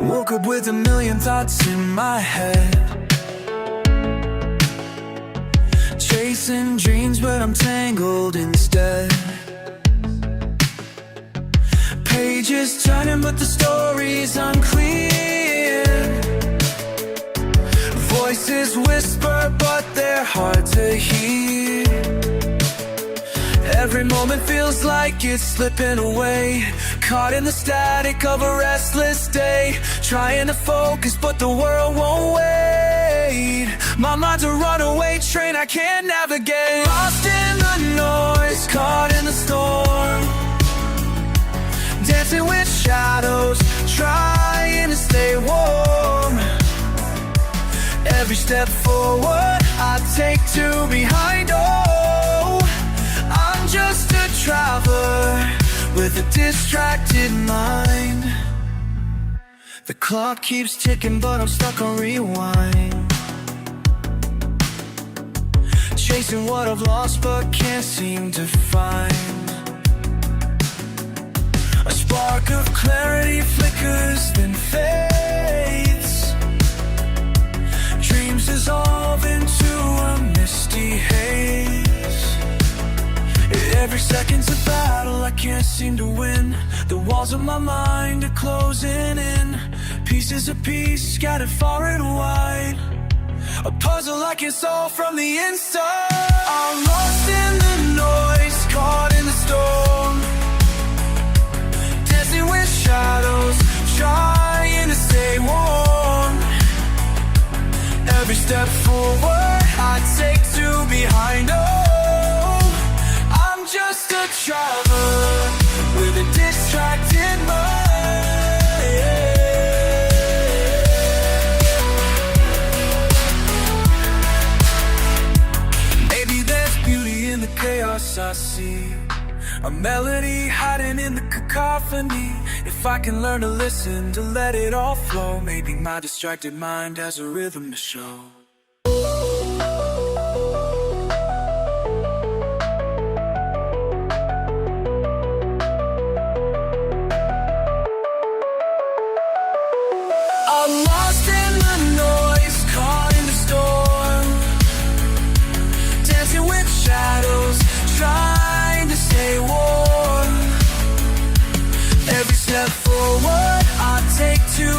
Woke up with a million thoughts in my head, chasing dreams but I'm tangled instead. Pages turning but the story's unclear. Voices whisper but they're hard to hear. Every moment feels like it's slipping away, caught in the static of a restless day. Trying to focus but the world won't wait. My mind's a runaway train I can't navigate. Lost in the noise, caught in the storm, dancing with shadows, trying to stay warm. Every step forward I take two behind. Oh, I'm just a traveler with a distracted mind. The clock keeps ticking but I'm stuck on rewind, chasing what I've lost but can't seem to find. A spark of clarity flickers then fades. Dreams dissolve into a misty haze. Every second's a battle I can't seem to win. The walls of my mind are closing in, pieces of peace scattered far and wide. A puzzle I can't solve from the inside. I'm lost in the noise, caught in the storm, dancing with shadows, trying to stay warm. Every step forward I take two behind. Oh, I'm just a traveler with a distracted mind. Maybe there's beauty in the chaos I see, a melody hiding in the cacophony. If I can learn to listen, to let it all flow, maybe my distracted mind has a rhythm to show. I'm lost in the noise, caught in the storm, dancing with shadows, trying to stay warm. Every step forward I take two